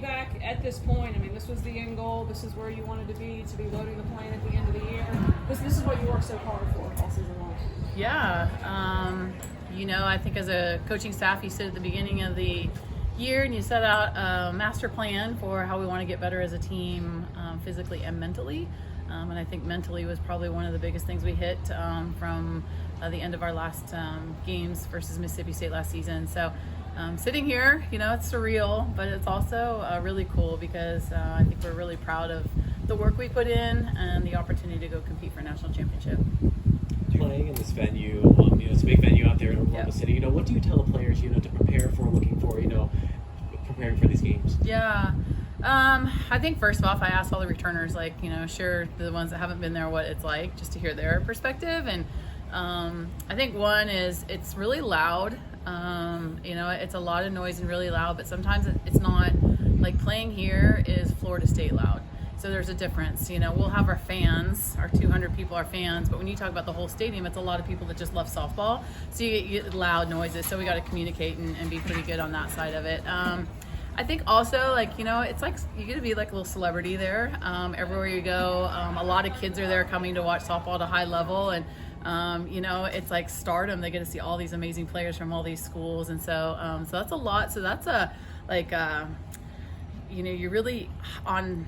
back at this point, I mean, this was the end goal. This is where you wanted to be loading the plane at the end of the year. This is what you worked so hard for all season long. Yeah. I think as a coaching staff, you sit at the beginning of the year and you set out a master plan for how we want to get better as a team, physically and mentally. And I think mentally was probably one of the biggest things we hit from the end of our last games versus Mississippi State last season. So sitting here, it's surreal, but it's also really cool because I think we're really proud of the work we put in and the opportunity to go compete for a national championship. Playing in this venue, it's a big venue out there in Oklahoma City. What do you tell the players, to prepare for, looking for, preparing for these games? Yeah. I think first off, I asked all the returners, sure, the ones that haven't been there, what it's like, just to hear their perspective. And I think one is it's really loud. It's a lot of noise and really loud, but sometimes it's not. Like playing here is Florida State loud. So there's a difference. We'll have our fans, our 200 people are fans, but when you talk about the whole stadium, it's a lot of people that just love softball. So you get loud noises. So we got to communicate and be pretty good on that side of it. I think also, it's like you get to be like a little celebrity there. Everywhere you go, a lot of kids are there coming to watch softball at a high level, and it's like stardom. They get to see all these amazing players from all these schools, and so that's a lot. So that's you're really on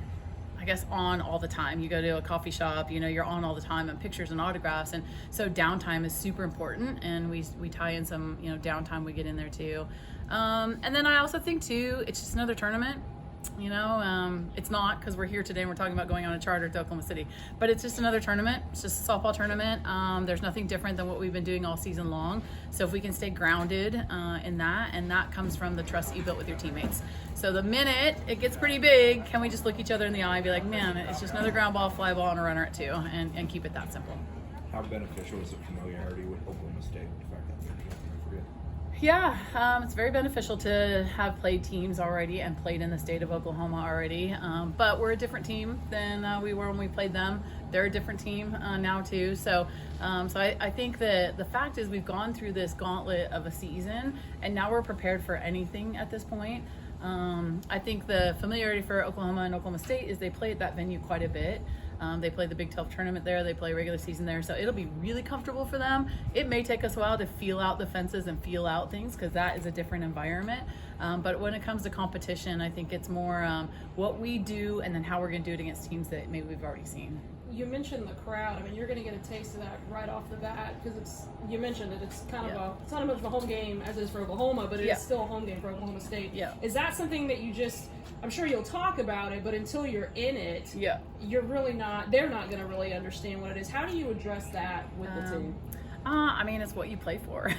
all the time. You go to a coffee shop, you're on all the time, and pictures and autographs, and so downtime is super important, and we tie in some downtime we get in there too. And then I also think too, it's just another tournament. It's not, because we're here today and we're talking about going on a charter to Oklahoma City, but it's just another tournament. It's just a softball tournament. There's nothing different than what we've been doing all season long. So if we can stay grounded in that, and that comes from the trust you built with your teammates. So the minute it gets pretty big, can we just look each other in the eye and be like, man, it's just another ground ball, fly ball, and a runner at two, and keep it that simple. How beneficial is the familiarity with Oklahoma State? The fact that they're for you? Yeah, it's very beneficial to have played teams already and played in the state of Oklahoma already. But we're a different team than we were when we played them. They're a different team now too. So I think that the fact is we've gone through this gauntlet of a season, and now we're prepared for anything at this point. I think the familiarity for Oklahoma and Oklahoma State is they play at that venue quite a bit. They play the Big 12 tournament there. They play regular season there. So it'll be really comfortable for them. It may take us a while to feel out the fences and feel out things because that is a different environment. But when it comes to competition, I think it's more what we do and then how we're going to do it against teams that maybe we've already seen. You mentioned the crowd. I mean, you're going to get a taste of that right off the bat because you mentioned it. It's kind of it's not as much of a home game as it is for Oklahoma, but it's still a home game for Oklahoma State. Yeah. Is that something that you just? I'm sure you'll talk about it, but until you're in it, you're really not. They're not going to really understand what it is. How do you address that with the team? It's what you play for.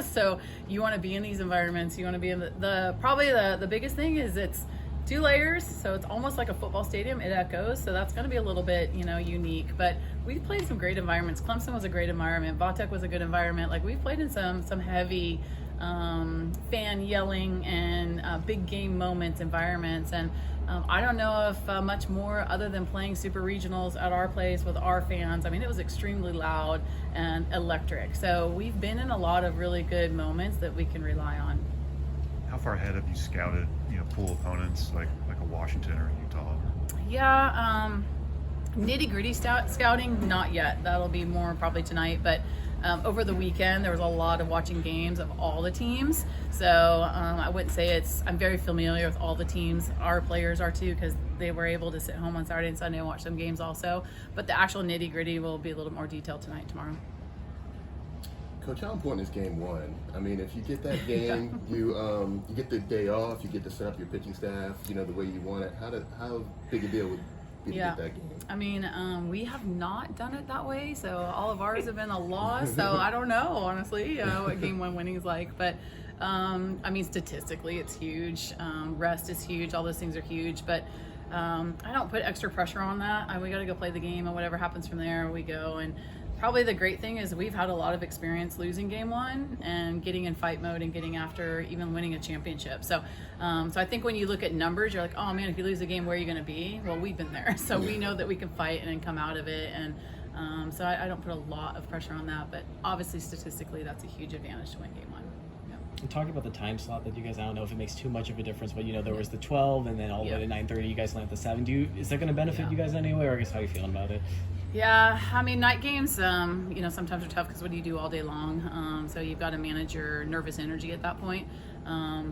So you want to be in these environments. You want to be in the biggest thing is it's 2 layers, so it's almost like a football stadium. It echoes, so that's going to be a little bit, unique. But we've played some great environments. Clemson was a great environment. Vautech was a good environment. Like we've played in some heavy fan yelling and big game moments environments. And I don't know if much more other than playing super regionals at our place with our fans. I mean, it was extremely loud and electric. So we've been in a lot of really good moments that we can rely on. How far ahead have you scouted, pool opponents like a Washington or Utah? Yeah, nitty-gritty scouting, not yet. That'll be more probably tonight, but over the weekend there was a lot of watching games of all the teams. So I wouldn't say I'm very familiar with all the teams. Our players are too because they were able to sit home on Saturday and Sunday and watch some games also. But the actual nitty-gritty will be a little more detailed tonight, tomorrow. Coach, how important is game one? I mean, if you get that game, you get the day off, you get to set up your pitching staff, the way you want it. How big a deal would be to get that game? I mean, we have not done it that way, so all of ours have been a loss. So I don't know, honestly, what game one winning is like. But statistically, it's huge. Rest is huge. All those things are huge. But I don't put extra pressure on that. We got to go play the game, and whatever happens from there, we go. And probably the great thing is we've had a lot of experience losing game one and getting in fight mode and getting after even winning a championship. So I think when you look at numbers, you're like, oh man, if you lose a game, where are you going to be? Well, we've been there. So we know that we can fight and then come out of it. And so I don't put a lot of pressure on that. But obviously, statistically, that's a huge advantage to win game one. And talking about the time slot that you guys, I don't know if it makes too much of a difference, but there was the 12 and then all the way to 9:30. You guys land at the 7. Is that going to benefit you guys anyway, or I guess how are you feeling about it? Yeah, I mean, night games, sometimes are tough because what do you do all day long? So you've got to manage your nervous energy at that point.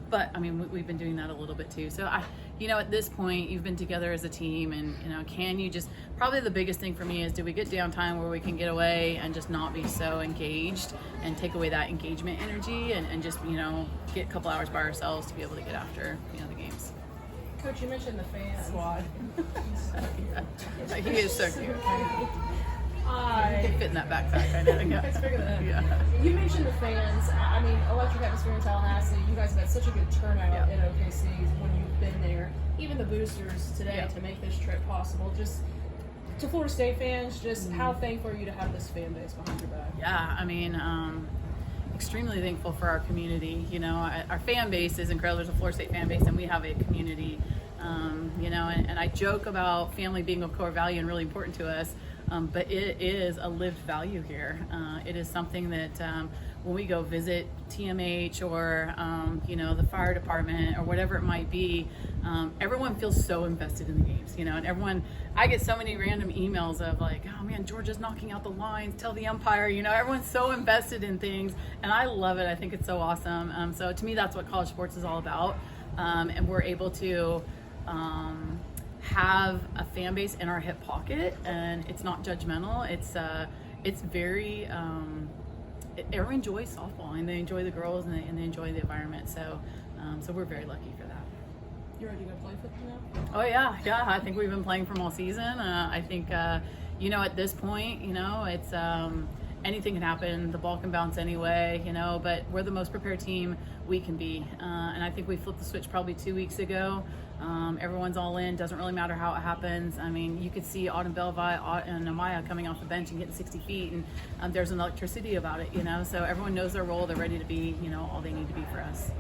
But I mean, we've been doing that a little bit too. So at this point, you've been together as a team, and can you just, probably the biggest thing for me is, do we get downtime where we can get away and just not be so engaged and take away that engagement energy and just get a couple hours by ourselves to be able to get after the games. Coach, you mentioned the fan Squad. Yeah. He is so cute. He can fit in that backpack. I know. Yeah. It's bigger than him. Yeah. You mentioned the fans. I mean, electric atmosphere in Tallahassee. You guys have had such a good turnout in OKC when you've been there. Even the boosters today to make this trip possible. Just to Florida State fans, just how thankful are you to have this fan base behind your back? Yeah, I mean, extremely thankful for our community. Our fan base is incredible. There's a Florida State fan base, and we have a community. And I joke about family being a core value and really important to us. But it is a lived value here. It is something that when we go visit TMH or the fire department or whatever it might be, everyone feels so invested in the games. And everyone, I get so many random emails of like, oh man, Georgia's knocking out the lines, tell the umpire. Everyone's so invested in things, and I love it. I think it's so awesome. So to me, that's what college sports is all about, and we're able to have a fan base in our hip pocket, and it's not judgmental. It's very everyone enjoys softball, and they enjoy the girls, and they enjoy the environment. So we're very lucky for that. You ready to go play football now? Oh yeah. I think we've been playing from all season. I think at this point, it's anything can happen. The ball can bounce anyway, but we're the most prepared team we can be. And I think we flipped the switch probably 2 weeks ago. Everyone's all in. Doesn't really matter how it happens. I mean, you could see Autumn Belvi and Amaya coming off the bench and getting 60 feet, and there's an electricity about it, So everyone knows their role. They're ready to be, all they need to be for us.